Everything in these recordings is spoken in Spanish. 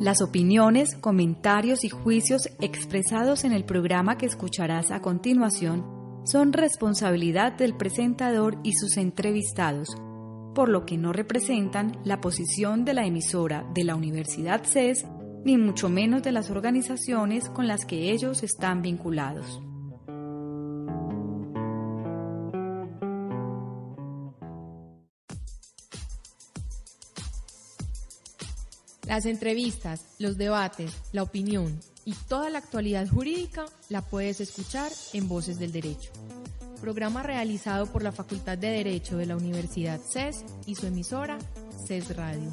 Las opiniones, comentarios y juicios expresados en el programa que escucharás a continuación son responsabilidad del presentador y sus entrevistados, por lo que no representan la posición de la emisora de la Universidad CES, ni mucho menos de las organizaciones con las que ellos están vinculados. Las entrevistas, los debates, la opinión y toda la actualidad jurídica la puedes escuchar en Voces del Derecho, programa realizado por la Facultad de Derecho de la Universidad CES y su emisora CES Radio.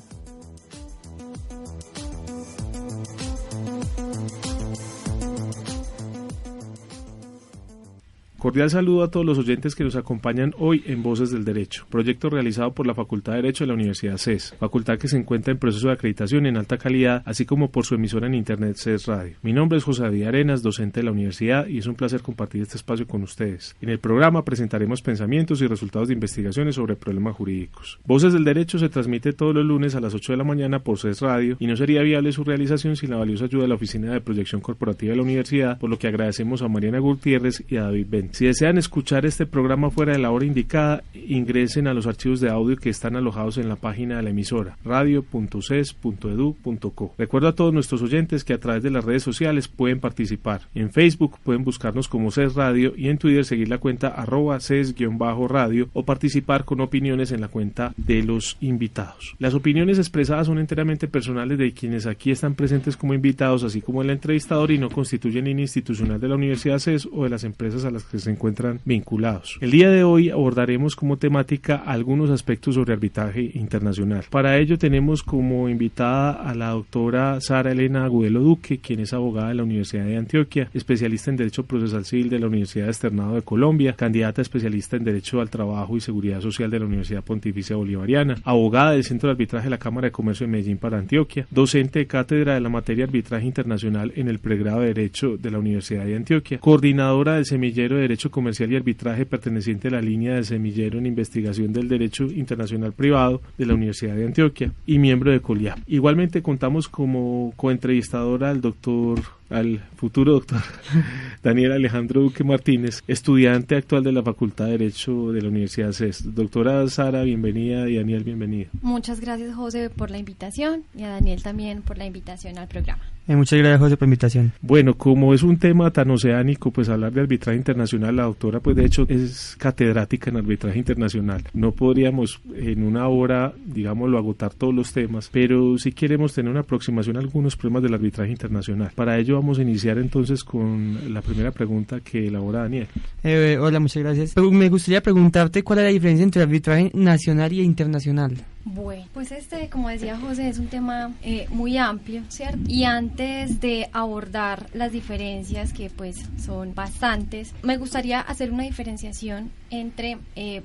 Cordial saludo a todos los oyentes que nos acompañan hoy en Voces del Derecho, proyecto realizado por la Facultad de Derecho de la Universidad CES, facultad que se encuentra en proceso de acreditación en alta calidad, así como por su emisora en internet CES Radio. Mi nombre es José David Arenas, docente de la universidad, y es un placer compartir este espacio con ustedes. En el programa presentaremos pensamientos y resultados de investigaciones sobre problemas jurídicos. Voces del Derecho se transmite todos los lunes a las 8 de la mañana por CES Radio y no sería viable su realización sin la valiosa ayuda de la Oficina de Proyección Corporativa de la universidad, por lo que agradecemos a Mariana Gutiérrez y a David Ben. Si desean escuchar este programa fuera de la hora indicada, ingresen a los archivos de audio que están alojados en la página de la emisora, radio.ces.edu.co. Recuerdo a todos nuestros oyentes que a través de las redes sociales pueden participar. En Facebook pueden buscarnos como CES Radio y en Twitter seguir la cuenta @CES_radio o participar con opiniones en la cuenta de los invitados. Las opiniones expresadas son enteramente personales de quienes aquí están presentes como invitados, así como el entrevistador, y no constituyen línea institucional de la Universidad CES o de las empresas a las que se encuentran vinculados. El día de hoy abordaremos como temática algunos aspectos sobre arbitraje internacional. Para ello tenemos como invitada a la doctora Sara Elena Agudelo Duque, quien es abogada de la Universidad de Antioquia, especialista en Derecho Procesal Civil de la Universidad Externado de Colombia, candidata especialista en Derecho al Trabajo y Seguridad Social de la Universidad Pontificia Bolivariana, abogada del Centro de Arbitraje de la Cámara de Comercio de Medellín para Antioquia, docente de cátedra de la materia Arbitraje Internacional en el pregrado de Derecho de la Universidad de Antioquia, coordinadora del Semillero de Derecho Comercial y Arbitraje perteneciente a la línea del Semillero en Investigación del Derecho Internacional Privado de la Universidad de Antioquia y miembro de COLIAP. Igualmente contamos como coentrevistadora al futuro doctor Daniel Alejandro Duque Martínez, estudiante actual de la Facultad de Derecho de la Universidad CES. Doctora Sara, bienvenida, y Daniel, bienvenido. Muchas gracias, José, por la invitación, y a Daniel también por la invitación al programa. Muchas gracias, José, por la invitación. Bueno, como es un tema tan oceánico, pues hablar de arbitraje internacional, la doctora pues de hecho es catedrática en arbitraje internacional. No podríamos en una hora, digámoslo, agotar todos los temas, pero sí queremos tener una aproximación a algunos problemas del arbitraje internacional. Para ello vamos a iniciar entonces con la primera pregunta que elabora Daniel. Hola, muchas gracias. Me gustaría preguntarte cuál es la diferencia entre arbitraje nacional y internacional. Bueno, pues como decía José, es un tema muy amplio, ¿cierto? Y antes de abordar las diferencias, que pues son bastantes, me gustaría hacer una diferenciación entre,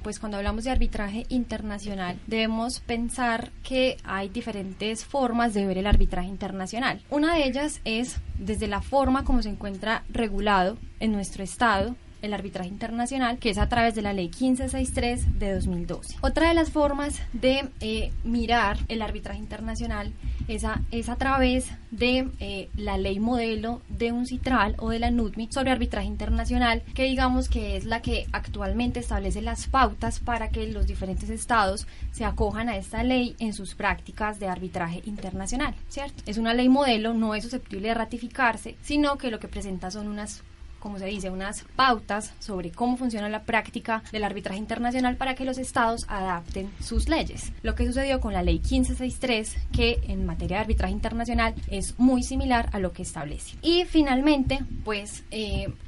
pues cuando hablamos de arbitraje internacional, debemos pensar que hay diferentes formas de ver el arbitraje internacional. Una de ellas es desde la forma como se encuentra regulado en nuestro estado el arbitraje internacional, que es a través de la Ley 1563 de 2012. Otra de las formas de mirar el arbitraje internacional es a través de la ley modelo de UNCITRAL o de la NUTMI sobre arbitraje internacional, que digamos que es la que actualmente establece las pautas para que los diferentes estados se acojan a esta ley en sus prácticas de arbitraje internacional, ¿cierto? Es una ley modelo, no es susceptible de ratificarse, sino que lo que presenta son unas pautas sobre cómo funciona la práctica del arbitraje internacional para que los estados adapten sus leyes. Lo que sucedió con la ley 1563, que en materia de arbitraje internacional es muy similar a lo que establece. Y finalmente, pues,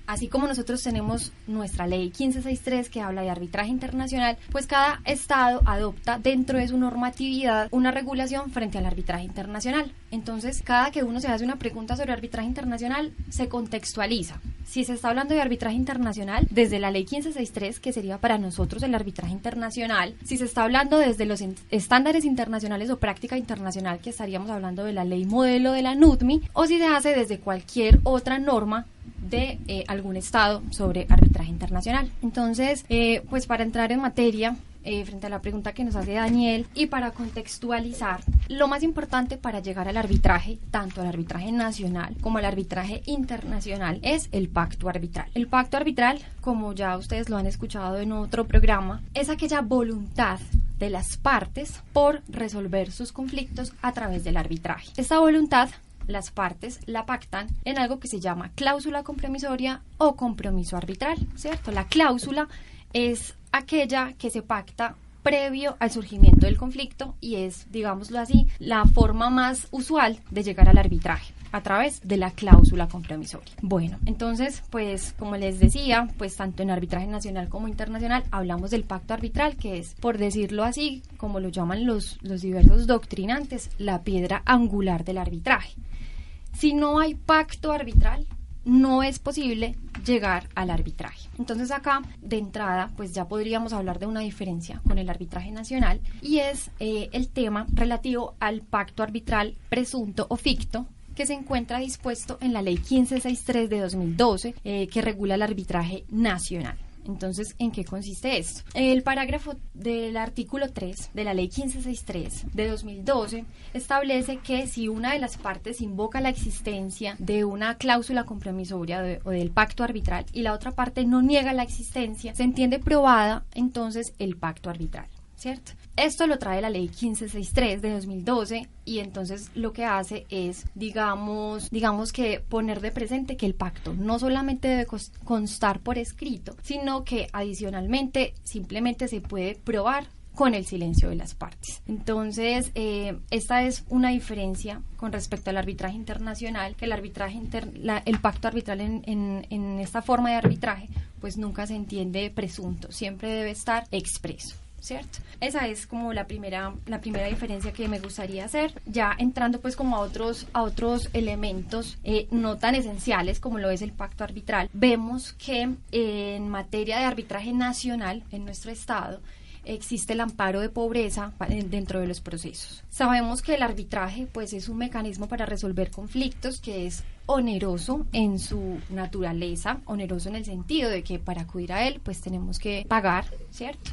así como nosotros tenemos nuestra ley 1563 que habla de arbitraje internacional, pues cada estado adopta dentro de su normatividad una regulación frente al arbitraje internacional. Entonces, cada que uno se hace una pregunta sobre arbitraje internacional, se contextualiza. Si se está hablando de arbitraje internacional, desde la ley 1563, que sería para nosotros el arbitraje internacional, si se está hablando desde los estándares internacionales o práctica internacional, que estaríamos hablando de la ley modelo de la NUTMI, o si se hace desde cualquier otra norma de algún estado sobre arbitraje internacional. Entonces, pues para entrar en materia, frente a la pregunta que nos hace Daniel y para contextualizar, lo más importante para llegar al arbitraje, tanto al arbitraje nacional como al arbitraje internacional, es el pacto arbitral. El pacto arbitral, como ya ustedes lo han escuchado en otro programa, es aquella voluntad de las partes por resolver sus conflictos a través del arbitraje. Esta voluntad las partes la pactan en algo que se llama cláusula compromisoria o compromiso arbitral, ¿cierto? La cláusula es aquella que se pacta previo al surgimiento del conflicto y es, digámoslo así, la forma más usual de llegar al arbitraje a través de la cláusula compromisoria. Bueno, entonces, pues como les decía, pues tanto en arbitraje nacional como internacional hablamos del pacto arbitral, que es, por decirlo así, como lo llaman los diversos doctrinantes, la piedra angular del arbitraje. Si no hay pacto arbitral, no es posible llegar al arbitraje. Entonces acá, de entrada, pues ya podríamos hablar de una diferencia con el arbitraje nacional y es el tema relativo al pacto arbitral presunto o ficto, que se encuentra dispuesto en la Ley 1563 de 2012, que regula el arbitraje nacional. Entonces, ¿en qué consiste esto? El parágrafo del artículo 3 de la Ley 1563 de 2012 establece que si una de las partes invoca la existencia de una cláusula compromisoria o del pacto arbitral y la otra parte no niega la existencia, se entiende probada entonces el pacto arbitral, ¿cierto? Esto lo trae la Ley 1563 de 2012 y entonces lo que hace es, digamos que poner de presente que el pacto no solamente debe constar por escrito, sino que adicionalmente simplemente se puede probar con el silencio de las partes. Entonces, esta es una diferencia con respecto al arbitraje internacional, que el arbitraje el pacto arbitral en esta forma de arbitraje, pues nunca se entiende presunto, siempre debe estar expreso, ¿cierto? Esa es como la primera diferencia que me gustaría hacer. Ya entrando pues como a otros elementos no tan esenciales como lo es el pacto arbitral, vemos que en materia de arbitraje nacional en nuestro estado existe el amparo de pobreza dentro de los procesos. Sabemos que el arbitraje pues es un mecanismo para resolver conflictos que es oneroso en su naturaleza, oneroso en el sentido de que para acudir a él pues tenemos que pagar, ¿cierto?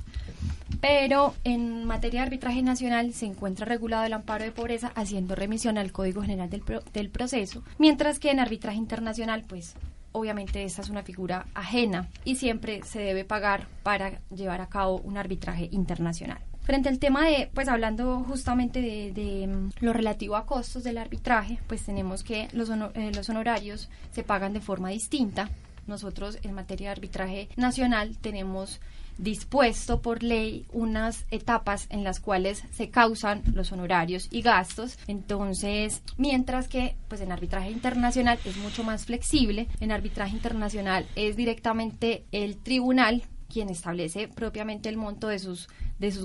Pero en materia de arbitraje nacional se encuentra regulado el amparo de pobreza haciendo remisión al Código General del Proceso, mientras que en arbitraje internacional pues obviamente esta es una figura ajena y siempre se debe pagar para llevar a cabo un arbitraje internacional. Frente al tema de, pues hablando justamente de lo relativo a costos del arbitraje, pues tenemos que los honorarios se pagan de forma distinta. Nosotros en materia de arbitraje nacional tenemos dispuesto por ley unas etapas en las cuales se causan los honorarios y gastos. Entonces, mientras que pues en arbitraje internacional es mucho más flexible, en arbitraje internacional es directamente el tribunal quien establece propiamente el monto de sus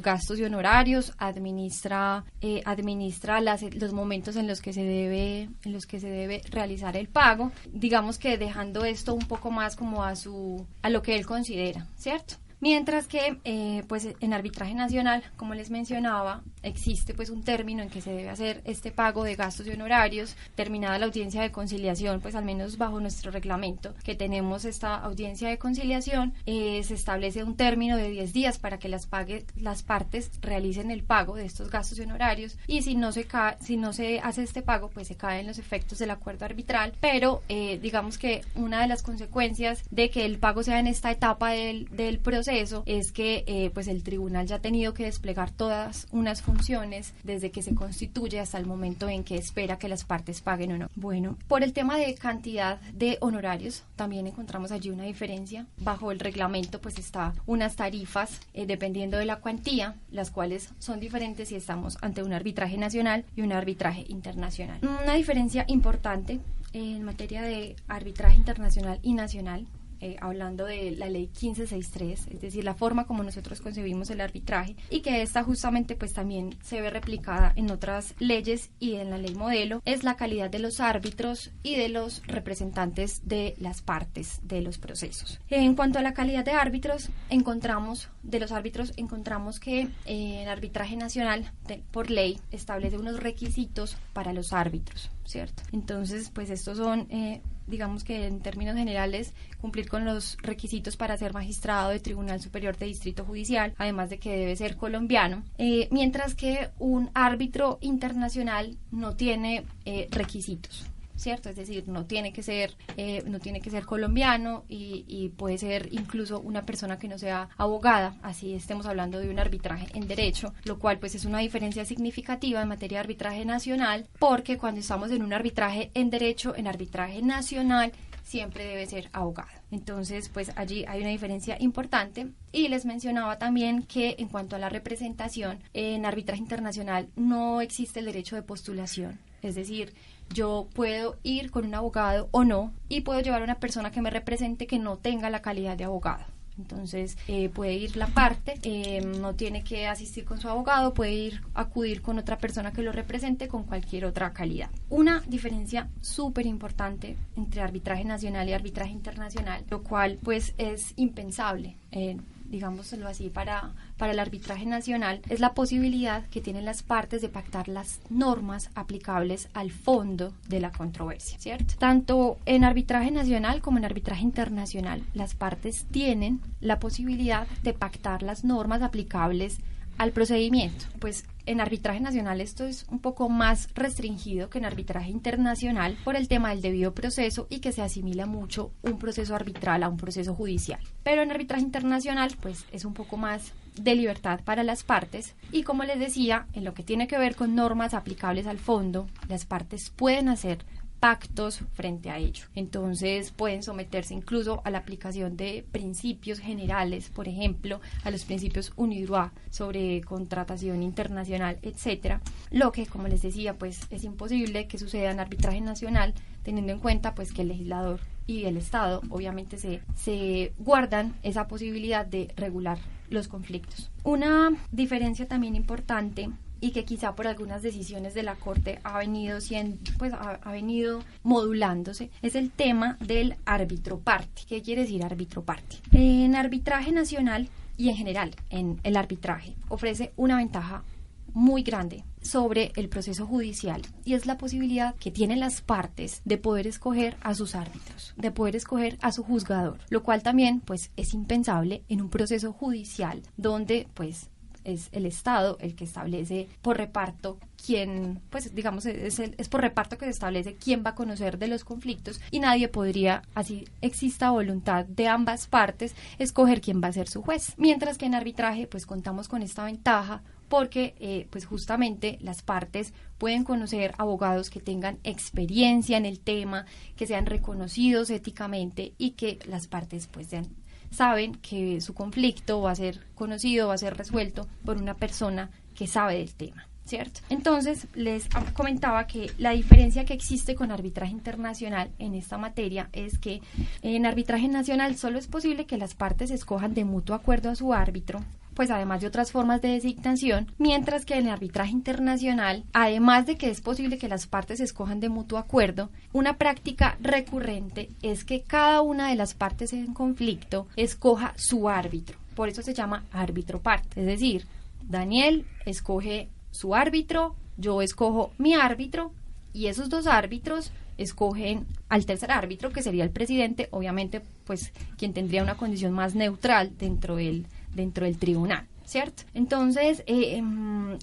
gastos y honorarios, administra los momentos en los que se debe realizar el pago, digamos que dejando esto un poco más como a lo que él considera, ¿cierto? Mientras que pues en arbitraje nacional, como les mencionaba, existe pues un término en que se debe hacer este pago de gastos y honorarios. Terminada la audiencia de conciliación, pues al menos bajo nuestro reglamento que tenemos esta audiencia de conciliación, se establece un término de 10 días para que las partes realicen el pago de estos gastos y honorarios, y si no se hace este pago, pues se caen los efectos del acuerdo arbitral. Pero digamos que una de las consecuencias de que el pago sea en esta etapa del proceso es que pues el tribunal ya ha tenido que desplegar todas unas funciones desde que se constituye hasta el momento en que espera que las partes paguen o no. Bueno, por el tema de cantidad de honorarios también encontramos allí una diferencia. Bajo el reglamento pues está unas tarifas dependiendo de la cuantía, las cuales son diferentes si estamos ante un arbitraje nacional y un arbitraje internacional. Una diferencia importante en materia de arbitraje internacional y nacional, hablando de la ley 1563, es decir, la forma como nosotros concebimos el arbitraje, y que esta justamente pues también se ve replicada en otras leyes y en la ley modelo, es la calidad de los árbitros y de los representantes de las partes de los procesos. En cuanto a la calidad de árbitros, encontramos que el arbitraje nacional por ley establece unos requisitos para los árbitros. ¿cierto? Entonces, pues estos son, digamos que en términos generales, cumplir con los requisitos para ser magistrado de Tribunal Superior de Distrito Judicial, además de que debe ser colombiano, mientras que un árbitro internacional no tiene requisitos, ¿cierto? Es decir, no tiene que ser colombiano y puede ser incluso una persona que no sea abogada, así estemos hablando de un arbitraje en derecho, lo cual pues es una diferencia significativa en materia de arbitraje nacional, porque cuando estamos en un arbitraje en derecho, en arbitraje nacional, siempre debe ser abogado. Entonces, pues allí hay una diferencia importante. Y les mencionaba también que en cuanto a la representación, en arbitraje internacional no existe el derecho de postulación. Es decir, yo puedo ir con un abogado o no, y puedo llevar a una persona que me represente que no tenga la calidad de abogado. Entonces puede ir la parte, no tiene que asistir con su abogado, puede acudir con otra persona que lo represente con cualquier otra calidad. Una diferencia súper importante entre arbitraje nacional y arbitraje internacional, lo cual pues es impensable, digámoslo así, para el arbitraje nacional, es la posibilidad que tienen las partes de pactar las normas aplicables al fondo de la controversia, ¿cierto? Tanto en arbitraje nacional como en arbitraje internacional, las partes tienen la posibilidad de pactar las normas aplicables al procedimiento. Pues en arbitraje nacional esto es un poco más restringido que en arbitraje internacional por el tema del debido proceso y que se asimila mucho un proceso arbitral a un proceso judicial. Pero en arbitraje internacional pues es un poco más de libertad para las partes y, como les decía, en lo que tiene que ver con normas aplicables al fondo, las partes pueden hacer pactos frente a ello. Entonces pueden someterse incluso a la aplicación de principios generales, por ejemplo, a los principios UNIDROIT sobre contratación internacional, etcétera. Lo que, como les decía, pues es imposible que suceda en arbitraje nacional, teniendo en cuenta pues que el legislador y el Estado obviamente se guardan esa posibilidad de regular los conflictos. Una diferencia también importante, y que quizá por algunas decisiones de la Corte ha venido modulándose, es el tema del árbitro parte. ¿Qué quiere decir árbitro parte? En arbitraje nacional y en general en el arbitraje ofrece una ventaja muy grande sobre el proceso judicial, y es la posibilidad que tienen las partes de poder escoger a sus árbitros, de poder escoger a su juzgador, lo cual también pues es impensable en un proceso judicial donde pues es el Estado el que establece por reparto quién, pues digamos, es por reparto que se establece quién va a conocer de los conflictos, y nadie podría, así exista voluntad de ambas partes, escoger quién va a ser su juez. Mientras que en arbitraje pues contamos con esta ventaja porque pues justamente las partes pueden conocer abogados que tengan experiencia en el tema, que sean reconocidos éticamente y que las partes pues saben que su conflicto va a ser conocido, va a ser resuelto por una persona que sabe del tema, ¿cierto? Entonces, les comentaba que la diferencia que existe con arbitraje internacional en esta materia es que en arbitraje nacional solo es posible que las partes escojan de mutuo acuerdo a su árbitro, pues además de otras formas de designación, mientras que en el arbitraje internacional, además de que es posible que las partes escojan de mutuo acuerdo, una práctica recurrente es que cada una de las partes en conflicto escoja su árbitro. Por eso se llama árbitro parte, es decir, Daniel escoge su árbitro, yo escojo mi árbitro, y esos dos árbitros escogen al tercer árbitro, que sería el presidente, obviamente pues quien tendría una condición más neutral dentro del tribunal, ¿cierto? Entonces,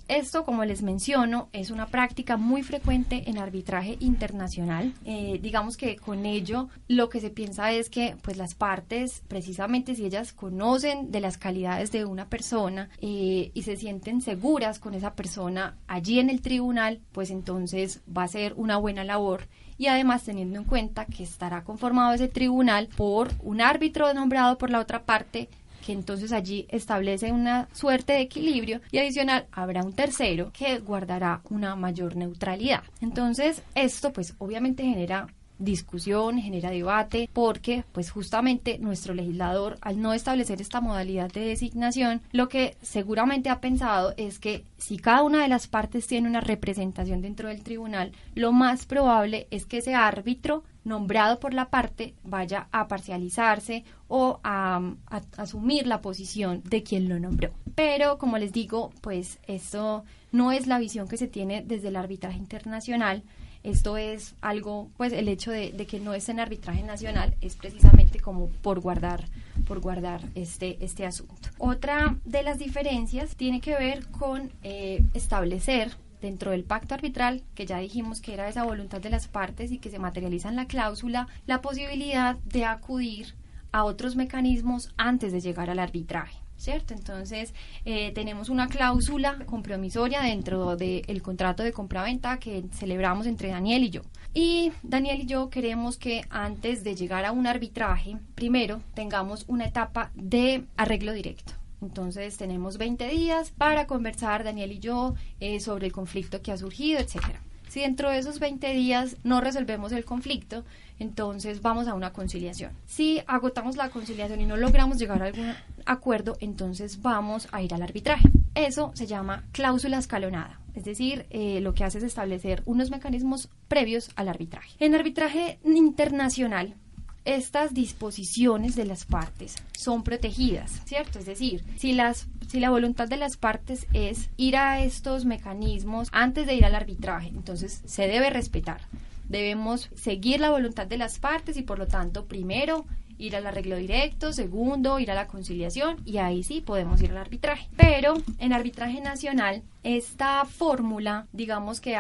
esto, como les menciono, es una práctica muy frecuente en arbitraje internacional. Digamos que con ello lo que se piensa es que pues las partes, precisamente si ellas conocen de las calidades de una persona y se sienten seguras con esa persona allí en el tribunal, pues entonces va a ser una buena labor. Y además teniendo en cuenta que estará conformado ese tribunal por un árbitro nombrado por la otra parte, que entonces allí establece una suerte de equilibrio, y adicional habrá un tercero que guardará una mayor neutralidad. Entonces esto pues obviamente genera discusión, genera debate, porque pues justamente nuestro legislador, al no establecer esta modalidad de designación, lo que seguramente ha pensado es que si cada una de las partes tiene una representación dentro del tribunal, lo más probable es que ese árbitro nombrado por la parte vaya a parcializarse o a asumir la posición de quien lo nombró. Pero, como les digo, pues esto no es la visión que se tiene desde el arbitraje internacional. esto es algo, pues el hecho de que no esté en arbitraje nacional es precisamente como por guardar este asunto. Otra de las diferencias tiene que ver con establecer dentro del pacto arbitral, que ya dijimos que era esa voluntad de las partes y que se materializa en la cláusula, la posibilidad de acudir a otros mecanismos antes de llegar al arbitraje, ¿cierto? Entonces, tenemos una cláusula compromisoria dentro del contrato de compraventa que celebramos entre Daniel y yo. Y Daniel y yo queremos que antes de llegar a un arbitraje, primero tengamos una etapa de arreglo directo. Entonces tenemos 20 días para conversar Daniel y yo sobre el conflicto que ha surgido, etcétera. Si dentro de esos 20 días no resolvemos el conflicto, entonces vamos a una conciliación. Si agotamos la conciliación y no logramos llegar a algún acuerdo, entonces vamos a ir al arbitraje. Eso se llama cláusula escalonada. Es decir, lo que hace es establecer unos mecanismos previos al arbitraje. En arbitraje internacional, estas disposiciones de las partes son protegidas, ¿cierto? Es decir, si la voluntad de las partes es ir a estos mecanismos antes de ir al arbitraje, entonces se debe respetar. Debemos seguir la voluntad de las partes y por lo tanto, primero, ir al arreglo directo, segundo, ir a la conciliación y ahí sí podemos ir al arbitraje. Pero en arbitraje nacional, esta fórmula, digamos que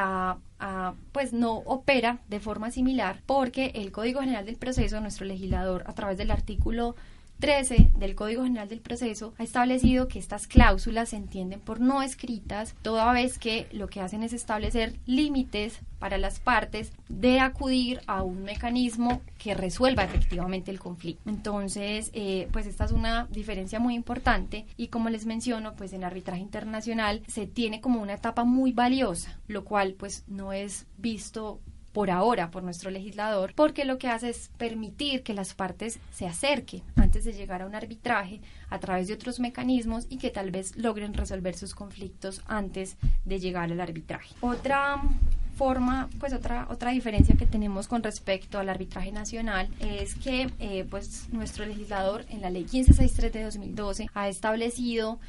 pues no opera de forma similar porque el Código General del Proceso, nuestro legislador, a través del artículo 13 del Código General del Proceso, ha establecido que estas cláusulas se entienden por no escritas, toda vez que lo que hacen es establecer límites para las partes de acudir a un mecanismo que resuelva efectivamente el conflicto. Entonces, pues esta es una diferencia muy importante y como les menciono, pues en arbitraje internacional se tiene como una etapa muy valiosa, lo cual pues no es visto por ahora por nuestro legislador, porque lo que hace es permitir que las partes se acerquen antes de llegar a un arbitraje a través de otros mecanismos y que tal vez logren resolver sus conflictos antes de llegar al arbitraje. Otra forma, pues otra diferencia que tenemos con respecto al arbitraje nacional es que pues nuestro legislador en la ley 1563 de 2012 ha establecido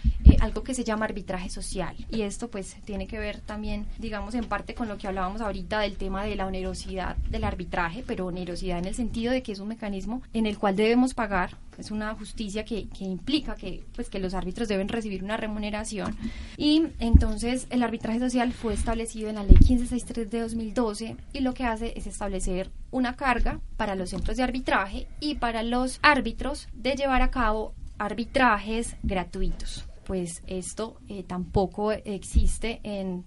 algo que se llama arbitraje social y esto pues tiene que ver también, digamos, en parte con lo que hablábamos ahorita del tema de la onerosidad del arbitraje, pero onerosidad en el sentido de que es un mecanismo en el cual debemos pagar, es una justicia que implica que los árbitros deben recibir una remuneración y entonces el arbitraje social fue establecido en la ley 1563 de 2012 y lo que hace es establecer una carga para los centros de arbitraje y para los árbitros de llevar a cabo arbitrajes gratuitos. Pues esto tampoco existe en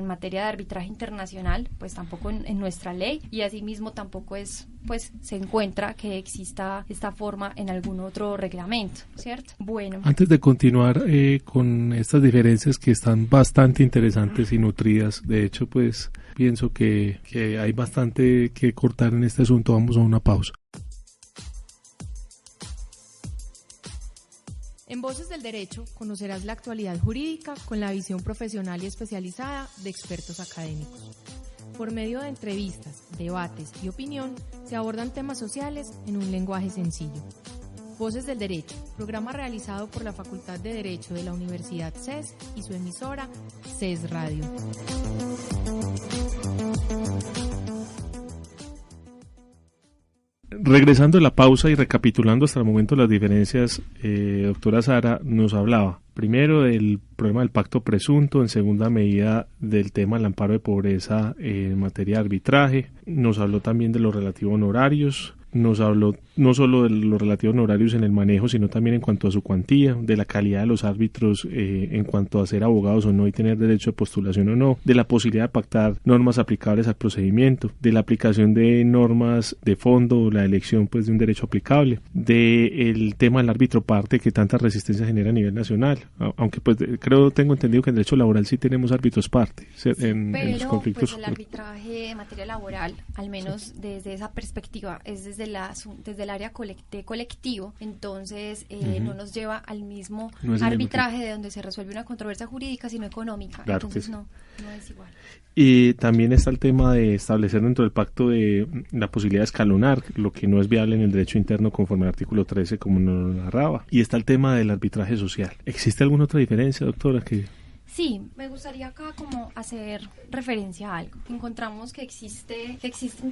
materia de arbitraje internacional, pues tampoco en nuestra ley y asimismo tampoco se encuentra que exista esta forma en algún otro reglamento, ¿cierto? Bueno. Antes de continuar con estas diferencias que están bastante interesantes y nutridas, de hecho pues pienso que hay bastante que cortar en este asunto, vamos a una pausa. En Voces del Derecho conocerás la actualidad jurídica con la visión profesional y especializada de expertos académicos. Por medio de entrevistas, debates y opinión, se abordan temas sociales en un lenguaje sencillo. Voces del Derecho, programa realizado por la Facultad de Derecho de la Universidad CES y su emisora CES Radio. Regresando a la pausa y recapitulando hasta el momento las diferencias, doctora Sara nos hablaba primero del problema del pacto presunto, en segunda medida del tema del amparo de pobreza en materia de arbitraje, nos habló también de lo relativo a honorarios, nos habló no solo de los relativos honorarios en el manejo, sino también en cuanto a su cuantía, de la calidad de los árbitros en cuanto a ser abogados o no y tener derecho de postulación o no, de la posibilidad de pactar normas aplicables al procedimiento, de la aplicación de normas de fondo, la elección pues de un derecho aplicable, del tema del árbitro parte que tanta resistencia genera a nivel nacional, aunque pues tengo entendido que en derecho laboral sí tenemos árbitros parte en los conflictos. Pues el arbitraje en materia laboral, al menos desde esa perspectiva, es desde el área de colectivo, entonces no nos lleva al mismo arbitraje de donde se resuelve una controversia jurídica, sino económica, claro, entonces no es igual. Y también está el tema de establecer dentro del pacto de la posibilidad de escalonar, lo que no es viable en el derecho interno conforme al artículo 13, como nos lo narraba. Y está el tema del arbitraje social. ¿Existe alguna otra diferencia, doctora? Sí, me gustaría acá como hacer referencia a algo. Encontramos que existen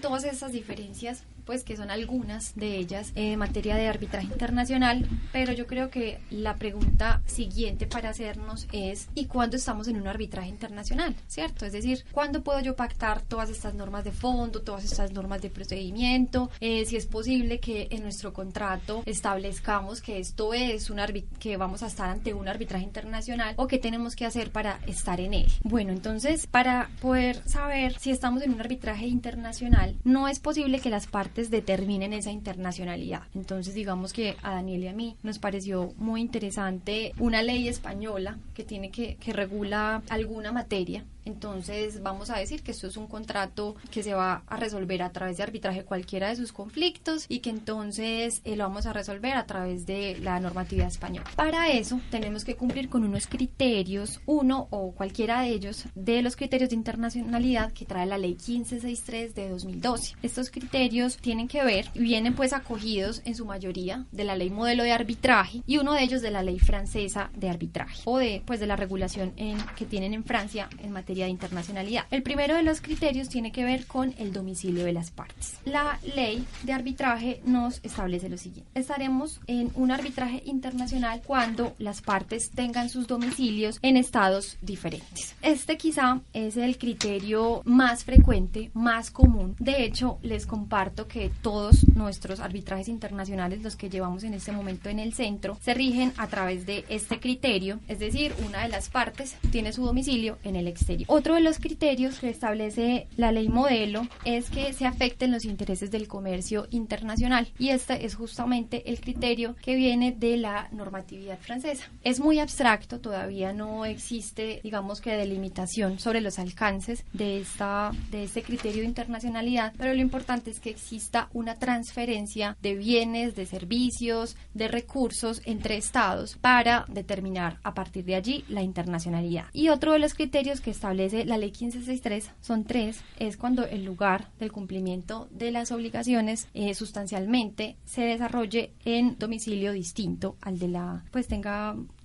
todas esas diferencias, pues que son algunas de ellas en materia de arbitraje internacional, pero yo creo que la pregunta siguiente para hacernos es ¿y cuándo estamos en un arbitraje internacional? ¿Cierto? Es decir, ¿cuándo puedo yo pactar todas estas normas de fondo, todas estas normas de procedimiento? Si es posible que en nuestro contrato establezcamos que esto es que vamos a estar ante un arbitraje internacional o qué tenemos que hacer para estar en él. Bueno, entonces, para poder saber si estamos en un arbitraje internacional, no es posible que las partes determinen esa internacionalidad. Entonces, digamos que a Daniel y a mí nos pareció muy interesante una ley española que regula alguna materia. Entonces vamos a decir que esto es un contrato que se va a resolver a través de arbitraje cualquiera de sus conflictos y que entonces lo vamos a resolver a través de la normatividad española. Para eso tenemos que cumplir con unos criterios, uno o cualquiera de ellos, de los criterios de internacionalidad que trae la ley 1563 de 2012. Estos criterios tienen que ver, vienen pues acogidos en su mayoría de la ley modelo de arbitraje y uno de ellos de la ley francesa de arbitraje o de la regulación que tienen en Francia en materia de internacionalidad. El primero de los criterios tiene que ver con el domicilio de las partes. La ley de arbitraje nos establece lo siguiente: estaremos en un arbitraje internacional cuando las partes tengan sus domicilios en estados diferentes. Este quizá es el criterio más frecuente, más común. De hecho, les comparto que todos nuestros arbitrajes internacionales, los que llevamos en este momento en el centro, se rigen a través de este criterio, es decir, una de las partes tiene su domicilio en el exterior. Otro de los criterios que establece la ley modelo es que se afecten los intereses del comercio internacional, y este es justamente el criterio que viene de la normatividad francesa. Es muy abstracto, todavía no existe, digamos que delimitación sobre los alcances de este criterio de internacionalidad, pero lo importante es que exista una transferencia de bienes, de servicios, de recursos entre estados para determinar a partir de allí la internacionalidad. Y otro de los criterios que establece la ley 1563, son tres, es cuando el lugar del cumplimiento de las obligaciones sustancialmente se desarrolle en domicilio distinto al de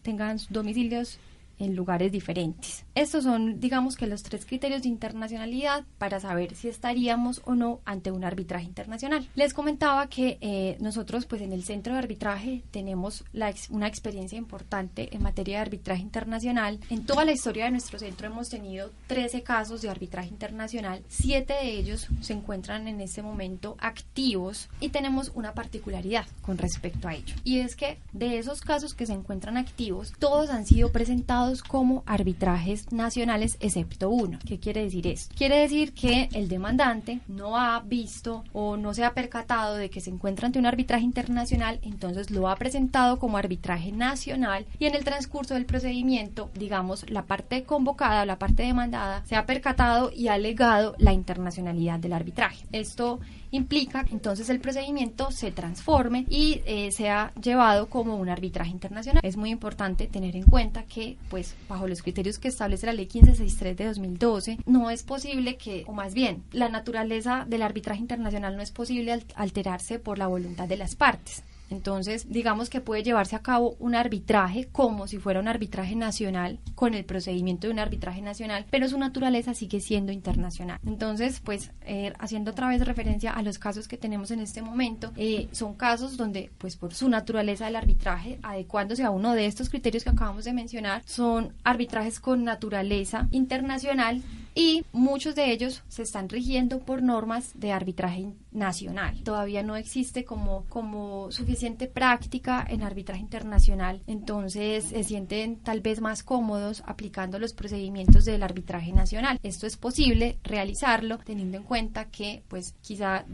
tengan domicilios en lugares diferentes. Estos son, digamos que los tres criterios de internacionalidad para saber si estaríamos o no ante un arbitraje internacional. Les comentaba que nosotros pues en el centro de arbitraje tenemos una experiencia importante en materia de arbitraje internacional. En toda la historia de nuestro centro hemos tenido 13 casos de arbitraje internacional, 7 de ellos se encuentran en este momento activos y tenemos una particularidad con respecto a ello, y es que de esos casos que se encuentran activos, todos han sido presentados como arbitrajes nacionales excepto uno. ¿Qué quiere decir esto? Quiere decir que el demandante no ha visto o no se ha percatado de que se encuentra ante un arbitraje internacional, entonces lo ha presentado como arbitraje nacional, y en el transcurso del procedimiento, digamos, la parte convocada o la parte demandada se ha percatado y ha alegado la internacionalidad del arbitraje. Esto implica que entonces el procedimiento se transforme y sea llevado como un arbitraje internacional. Es muy importante tener en cuenta que, pues, bajo los criterios que establece la ley 1563 de 2012, no es posible o más bien, la naturaleza del arbitraje internacional no es posible alterarse por la voluntad de las partes. Entonces, digamos que puede llevarse a cabo un arbitraje como si fuera un arbitraje nacional, con el procedimiento de un arbitraje nacional, pero su naturaleza sigue siendo internacional. Entonces, pues, haciendo otra vez referencia a los casos que tenemos en este momento, son casos donde, pues, por su naturaleza del arbitraje, adecuándose a uno de estos criterios que acabamos de mencionar, son arbitrajes con naturaleza internacional, y muchos de ellos se están rigiendo por normas de arbitraje nacional. Todavía no existe como suficiente práctica en arbitraje internacional, entonces se sienten tal vez más cómodos aplicando los procedimientos del arbitraje nacional. Esto es posible realizarlo teniendo en cuenta que, pues, quizá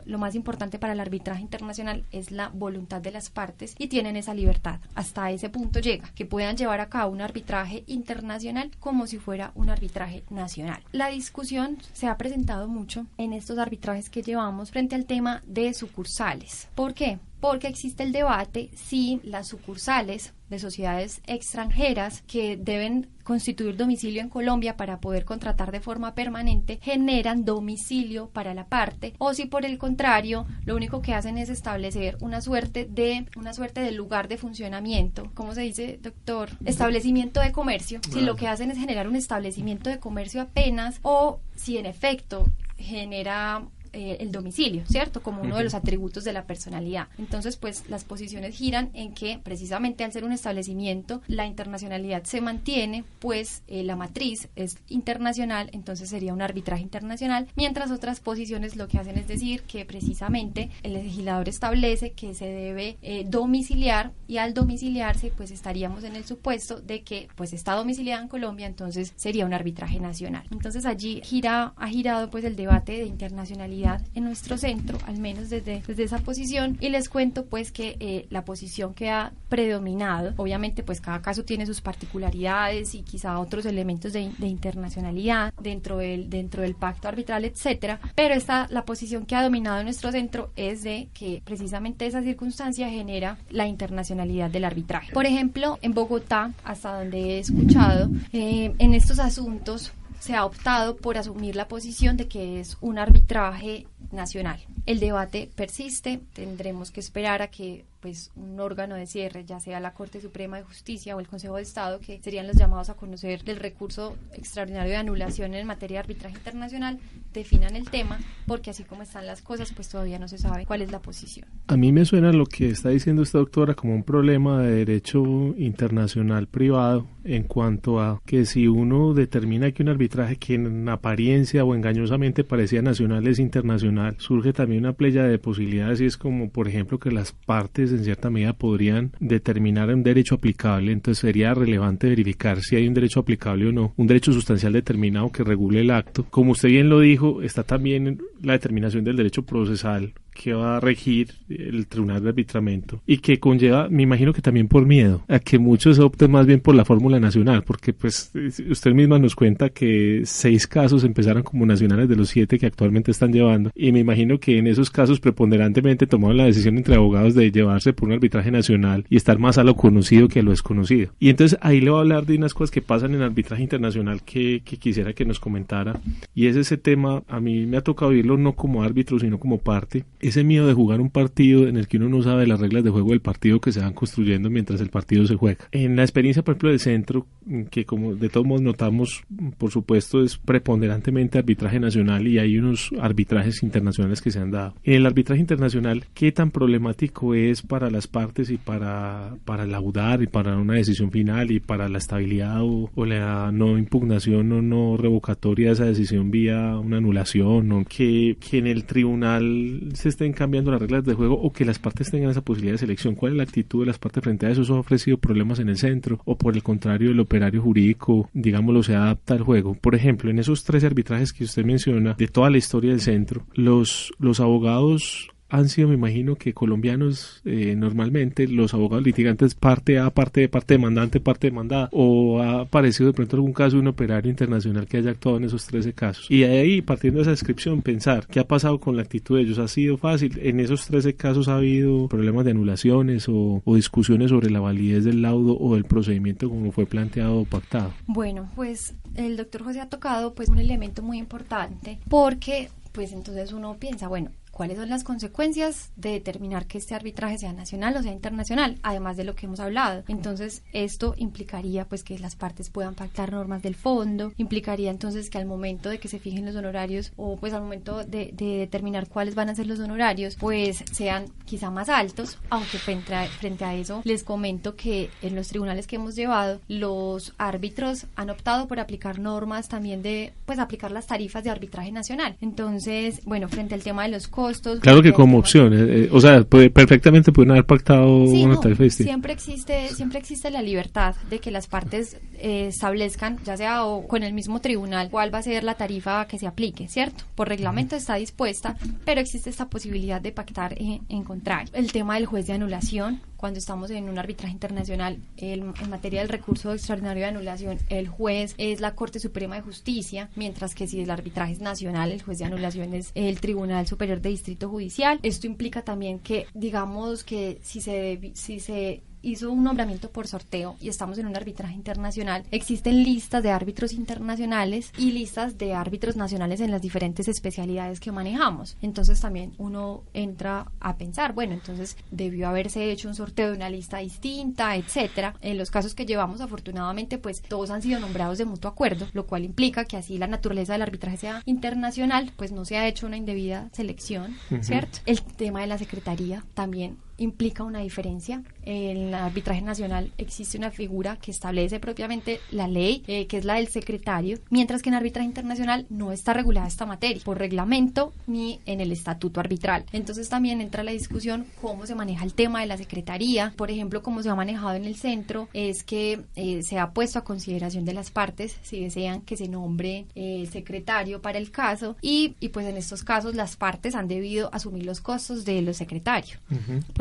lo más importante para el arbitraje internacional es la voluntad de las partes, y tienen esa libertad. Hasta ese punto llega, que puedan llevar a cabo un arbitraje internacional como si fuera un arbitraje nacional. La discusión se ha presentado mucho en estos arbitrajes que llevamos llevamos frente al tema de sucursales. ¿Por qué? Porque existe el debate si las sucursales de sociedades extranjeras que deben constituir domicilio en Colombia para poder contratar de forma permanente generan domicilio para la parte, o si por el contrario lo único que hacen es establecer una suerte de lugar de funcionamiento. ¿Cómo se dice, doctor? Establecimiento de comercio. Si lo que hacen es generar un establecimiento de comercio apenas, o si en efecto genera el domicilio, ¿cierto? Como uno de los atributos de la personalidad. Entonces, pues, las posiciones giran en que, precisamente al ser un establecimiento, la internacionalidad se mantiene, pues, la matriz es internacional, entonces sería un arbitraje internacional, mientras otras posiciones lo que hacen es decir que, precisamente, el legislador establece que se debe domiciliar, y al domiciliarse, pues, estaríamos en el supuesto de que, pues, está domiciliada en Colombia, entonces sería un arbitraje nacional. Entonces, allí ha girado, pues, el debate de internacionalidad en nuestro centro, al menos desde esa posición, y les cuento pues que la posición que ha predominado, obviamente pues cada caso tiene sus particularidades y quizá otros elementos de internacionalidad dentro del pacto arbitral, etcétera, pero la posición que ha dominado en nuestro centro es de que precisamente esa circunstancia genera la internacionalidad del arbitraje. Por ejemplo, en Bogotá, hasta donde he escuchado, en estos asuntos se ha optado por asumir la posición de que es un arbitraje nacional. El debate persiste, tendremos que esperar a que pues un órgano de cierre, ya sea la Corte Suprema de Justicia o el Consejo de Estado, que serían los llamados a conocer del recurso extraordinario de anulación en materia de arbitraje internacional, definan el tema, porque así como están las cosas, pues todavía no se sabe cuál es la posición. A mí me suena lo que está diciendo esta doctora como un problema de derecho internacional privado, en cuanto a que si uno determina que un arbitraje que en apariencia o engañosamente parecía nacional es internacional, surge también una playa de posibilidades, y es como, por ejemplo, que las partes en cierta medida podrían determinar un derecho aplicable. Entonces sería relevante verificar si hay un derecho aplicable o no, un derecho sustancial determinado que regule el acto. Como usted bien lo dijo, está también la determinación del derecho procesal que va a regir el Tribunal de Arbitramiento, y que conlleva, me imagino que también por miedo, a que muchos opten más bien por la fórmula nacional, porque pues usted misma nos cuenta que 6 casos empezaron como nacionales de los 7 que actualmente están llevando, y me imagino que en esos casos preponderantemente tomaron la decisión entre abogados de llevarse por un arbitraje nacional y estar más a lo conocido que a lo desconocido. Y entonces ahí le voy a hablar de unas cosas que pasan en arbitraje internacional que quisiera que nos comentara, y es ese tema. A mí me ha tocado vivirlo no como árbitro sino como parte, ese miedo de jugar un partido en el que uno no sabe las reglas de juego del partido que se van construyendo mientras el partido se juega. En la experiencia, por ejemplo, del centro, que como de todos modos notamos, por supuesto, es preponderantemente arbitraje nacional, y hay unos arbitrajes internacionales que se han dado. En el arbitraje internacional, ¿qué tan problemático es para las partes y para laudar y para una decisión final y para la estabilidad o la no impugnación o no revocatoria de esa decisión vía una anulación, o que en el tribunal se estén cambiando las reglas de juego, o que las partes tengan esa posibilidad de selección? ¿Cuál es la actitud de las partes frente a eso? ¿Eso ha ofrecido problemas en el centro? ¿O por el contrario, el operario jurídico, digámoslo, se adapta al juego? Por ejemplo, en esos 13 arbitrajes que usted menciona de toda la historia del centro, los abogados han sido, me imagino, que colombianos, normalmente los abogados litigantes parte A, parte demandante, parte demandada, o ha aparecido de pronto algún caso de un operario internacional que haya actuado en esos 13 casos. Y de ahí, partiendo de esa descripción, pensar qué ha pasado con la actitud de ellos. ¿Ha sido fácil? ¿En esos 13 casos ha habido problemas de anulaciones o discusiones sobre la validez del laudo o del procedimiento como fue planteado o pactado? Bueno, pues el doctor José ha tocado pues un elemento muy importante, porque pues entonces uno piensa, bueno, ¿cuáles son las consecuencias de determinar que este arbitraje sea nacional o sea internacional? Además de lo que hemos hablado. Entonces, esto implicaría pues que las partes puedan pactar normas del fondo, implicaría entonces que al momento de que se fijen los honorarios, o pues al momento de determinar cuáles van a ser los honorarios, pues sean quizá más altos, aunque frente a eso les comento que en los tribunales que hemos llevado, los árbitros han optado por aplicar normas también de, pues aplicar las tarifas de arbitraje nacional. Entonces, bueno, frente al tema de los costos. Claro que como opción, o sea, perfectamente pueden haber pactado una tarifa distinta. Siempre existe la libertad de que las partes establezcan, ya sea o con el mismo tribunal, cuál va a ser la tarifa que se aplique, ¿cierto? Por reglamento está dispuesta, pero existe esta posibilidad de pactar en contrario. El tema del juez de anulación, cuando estamos en un arbitraje internacional, en materia del recurso extraordinario de anulación, el juez es la Corte Suprema de Justicia, mientras que si el arbitraje es nacional, el juez de anulación es el Tribunal Superior de Distrito Judicial. Esto implica también que, digamos que si se hizo un nombramiento por sorteo y estamos en un arbitraje internacional, existen listas de árbitros internacionales y listas de árbitros nacionales en las diferentes especialidades que manejamos. Entonces también uno entra a pensar, bueno, entonces debió haberse hecho un sorteo de una lista distinta, etcétera. En los casos que llevamos, afortunadamente, pues todos han sido nombrados de mutuo acuerdo, lo cual implica que así la naturaleza del arbitraje sea internacional, pues no se ha hecho una indebida selección, ¿cierto? El tema de la secretaría también implica una diferencia. En el arbitraje nacional existe una figura que establece propiamente la ley, que es la del secretario, mientras que en arbitraje internacional no está regulada esta materia por reglamento ni en el estatuto arbitral. Entonces también entra la discusión cómo se maneja el tema de la secretaría. Por ejemplo, como se ha manejado en el centro es que se ha puesto a consideración de las partes si desean que se nombre secretario para el caso y pues en estos casos las partes han debido asumir los costos de los secretarios.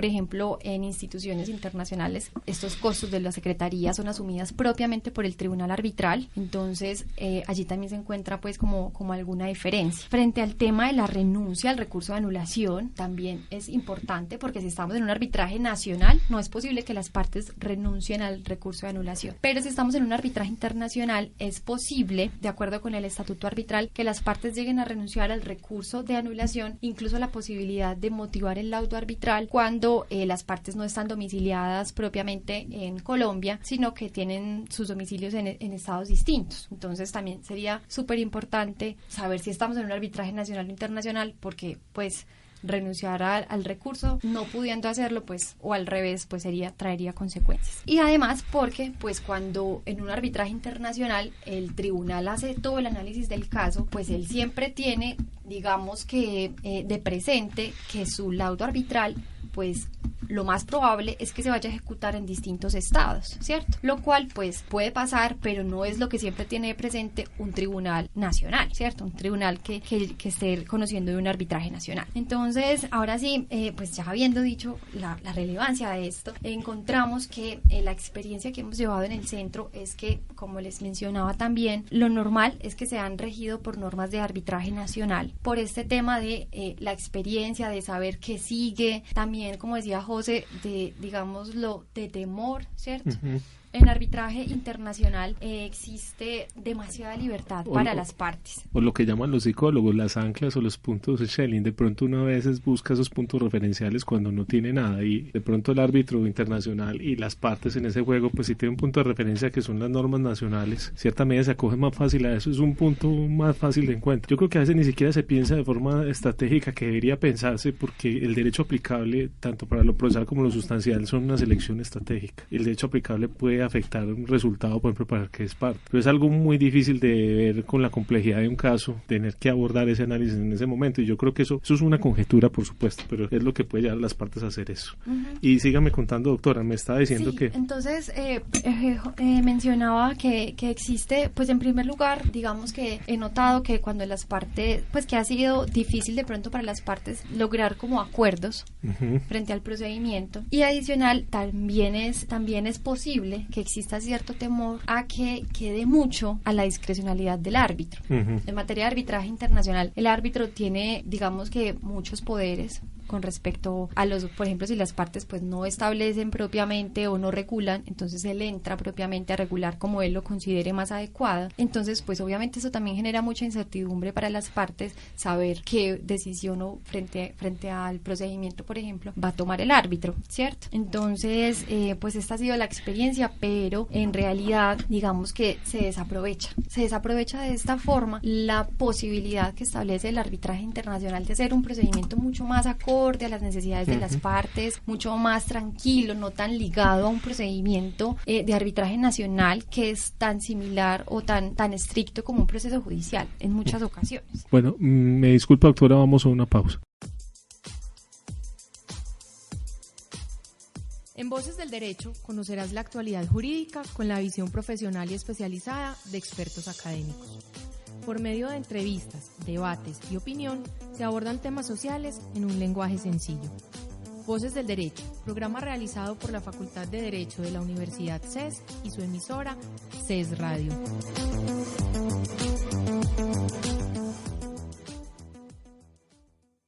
Por ejemplo, en instituciones internacionales, estos costos de la secretaría son asumidas propiamente por el tribunal arbitral, entonces allí también se encuentra pues como alguna diferencia. Frente al tema de la renuncia al recurso de anulación, también es importante porque si estamos en un arbitraje nacional, no es posible que las partes renuncien al recurso de anulación, pero si estamos en un arbitraje internacional, es posible, de acuerdo con el estatuto arbitral, que las partes lleguen a renunciar al recurso de anulación, incluso la posibilidad de motivar el laudo arbitral cuando las partes no están domiciliadas propiamente en Colombia, sino que tienen sus domicilios en estados distintos. Entonces también sería súper importante saber si estamos en un arbitraje nacional o internacional, porque pues renunciar al recurso, no pudiendo hacerlo, pues, o al revés, pues traería consecuencias. Y además porque, pues, cuando en un arbitraje internacional el tribunal hace todo el análisis del caso, pues él siempre tiene, digamos que, de presente que su laudo arbitral, pues, lo más probable es que se vaya a ejecutar en distintos estados, ¿cierto? Lo cual, pues, puede pasar, pero no es lo que siempre tiene presente un tribunal nacional, ¿cierto? Un tribunal que esté conociendo de un arbitraje nacional. Entonces, ahora sí, pues ya habiendo dicho la relevancia de esto, encontramos que la experiencia que hemos llevado en el centro es que, como les mencionaba también, lo normal es que se han regido por normas de arbitraje nacional, por este tema de la experiencia, de saber qué sigue, también, como decía José, de, digámoslo, de temor, ¿cierto? En arbitraje internacional existe demasiada libertad para las partes. O lo que llaman los psicólogos, las anclas o los puntos de Schelling. De pronto uno a veces busca esos puntos referenciales cuando no tiene nada y de pronto el árbitro internacional y las partes en ese juego, pues si tiene un punto de referencia que son las normas nacionales, cierta medida se acoge más fácil a eso, es un punto más fácil de encuentro. Yo creo que a veces ni siquiera se piensa de forma estratégica que debería pensarse, porque el derecho aplicable, tanto para lo procesal como lo sustancial, son una selección estratégica. El derecho aplicable puede afectar un resultado, por ejemplo, para el que es parte. Pero es algo muy difícil de ver con la complejidad de un caso, tener que abordar ese análisis en ese momento, y yo creo que eso es una conjetura, por supuesto, pero es lo que puede llevar a las partes a hacer eso. Y sígame contando, doctora, me estaba diciendo sí, que... Entonces, mencionaba que existe, pues en primer lugar, digamos que he notado que cuando las partes, pues que ha sido difícil de pronto para las partes lograr como acuerdos frente al procedimiento, y adicional también es posible que exista cierto temor a que quede mucho a la discrecionalidad del árbitro. En materia de arbitraje internacional, el árbitro tiene, digamos que, muchos poderes con respecto a los, por ejemplo, si las partes pues no establecen propiamente o no regulan, entonces él entra propiamente a regular como él lo considere más adecuado. Entonces, pues obviamente eso también genera mucha incertidumbre para las partes, saber qué decisión o frente al procedimiento, por ejemplo, va a tomar el árbitro, ¿cierto? Entonces, pues esta ha sido la experiencia, pero en realidad, digamos que se desaprovecha de esta forma la posibilidad que establece el arbitraje internacional de hacer un procedimiento mucho más acorde a las necesidades de las partes, mucho más tranquilo, no tan ligado a un procedimiento de arbitraje nacional que es tan similar o tan estricto como un proceso judicial en muchas ocasiones. Bueno, me disculpa, doctora, vamos a una pausa. En Voces del Derecho conocerás la actualidad jurídica con la visión profesional y especializada de expertos académicos. Por medio de entrevistas, debates y opinión, se abordan temas sociales en un lenguaje sencillo. Voces del Derecho, programa realizado por la Facultad de Derecho de la Universidad CES y su emisora CES Radio.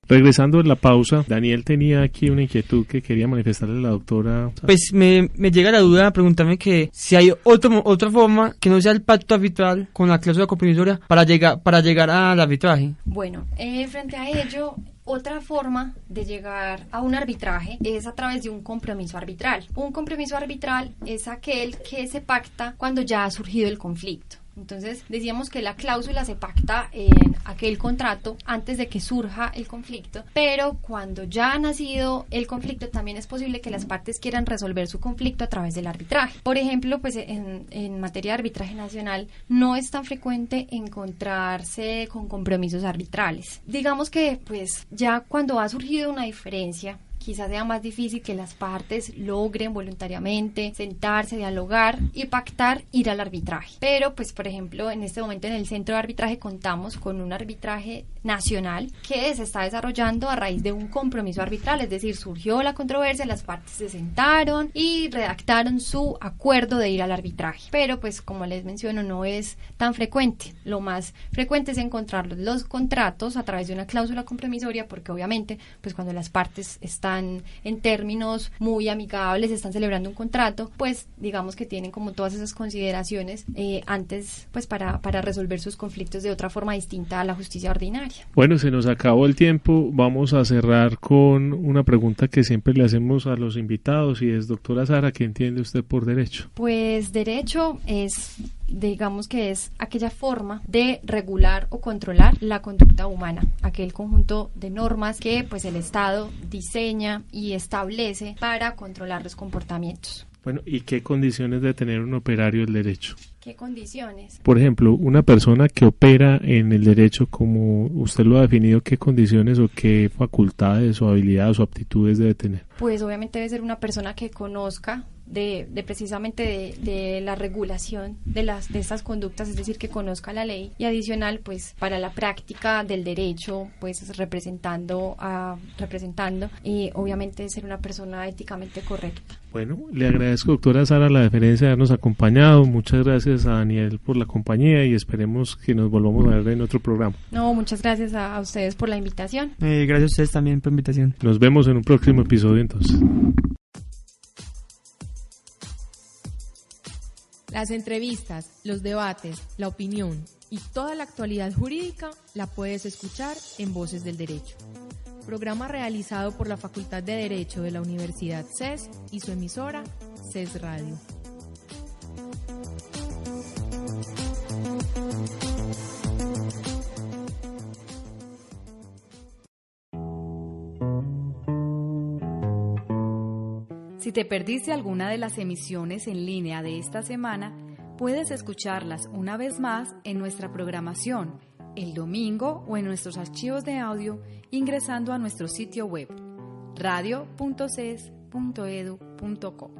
Regresando a la pausa, Daniel tenía aquí una inquietud que quería manifestarle a la doctora. Pues me llega la duda a preguntarme que si hay otra forma que no sea el pacto arbitral con la cláusula compromisoria para llegar al arbitraje. Bueno, frente a ello, otra forma de llegar a un arbitraje es a través de un compromiso arbitral. Un compromiso arbitral es aquel que se pacta cuando ya ha surgido el conflicto. Entonces, decíamos que la cláusula se pacta en aquel contrato antes de que surja el conflicto, pero cuando ya ha nacido el conflicto también es posible que las partes quieran resolver su conflicto a través del arbitraje. Por ejemplo, pues en materia de arbitraje nacional no es tan frecuente encontrarse con compromisos arbitrales. Digamos que pues ya cuando ha surgido una diferencia, quizás sea más difícil que las partes logren voluntariamente sentarse, dialogar y pactar ir al arbitraje. Pero, pues, por ejemplo, en este momento en el Centro de Arbitraje contamos con un arbitraje nacional que se está desarrollando a raíz de un compromiso arbitral, es decir, surgió la controversia, las partes se sentaron y redactaron su acuerdo de ir al arbitraje. Pero, pues, como les menciono, no es tan frecuente. Lo más frecuente es encontrar los contratos a través de una cláusula compromisoria, porque obviamente, pues, cuando las partes están en términos muy amigables, están celebrando un contrato, pues digamos que tienen como todas esas consideraciones antes, pues para resolver sus conflictos de otra forma distinta a la justicia ordinaria. Bueno, se nos acabó el tiempo. Vamos a cerrar con una pregunta que siempre le hacemos a los invitados y es, doctora Sara, ¿qué entiende usted por derecho? Pues derecho es, digamos que es aquella forma de regular o controlar la conducta humana, aquel conjunto de normas que pues el Estado diseña y establece para controlar los comportamientos. Bueno, ¿y qué condiciones debe tener un operario del derecho? ¿Qué condiciones? Por ejemplo, una persona que opera en el derecho, como usted lo ha definido, ¿qué condiciones o qué facultades o habilidades o aptitudes debe tener? Pues obviamente debe ser una persona que conozca de precisamente de la regulación de estas conductas, es decir, que conozca la ley, y adicional, pues para la práctica del derecho, pues representando y obviamente ser una persona éticamente correcta. Bueno, le agradezco, doctora Sara, la deferencia de habernos acompañado. Muchas gracias a Daniel por la compañía y esperemos que nos volvamos a ver en otro programa. No, muchas gracias a ustedes por la invitación. Gracias a ustedes también por la invitación. Nos vemos en un próximo episodio entonces. Las entrevistas, los debates, la opinión y toda la actualidad jurídica la puedes escuchar en Voces del Derecho. Programa realizado por la Facultad de Derecho de la Universidad CES y su emisora CES Radio. Si te perdiste alguna de las emisiones en línea de esta semana, puedes escucharlas una vez más en nuestra programación, el domingo o en nuestros archivos de audio ingresando a nuestro sitio web radio.ces.edu.co.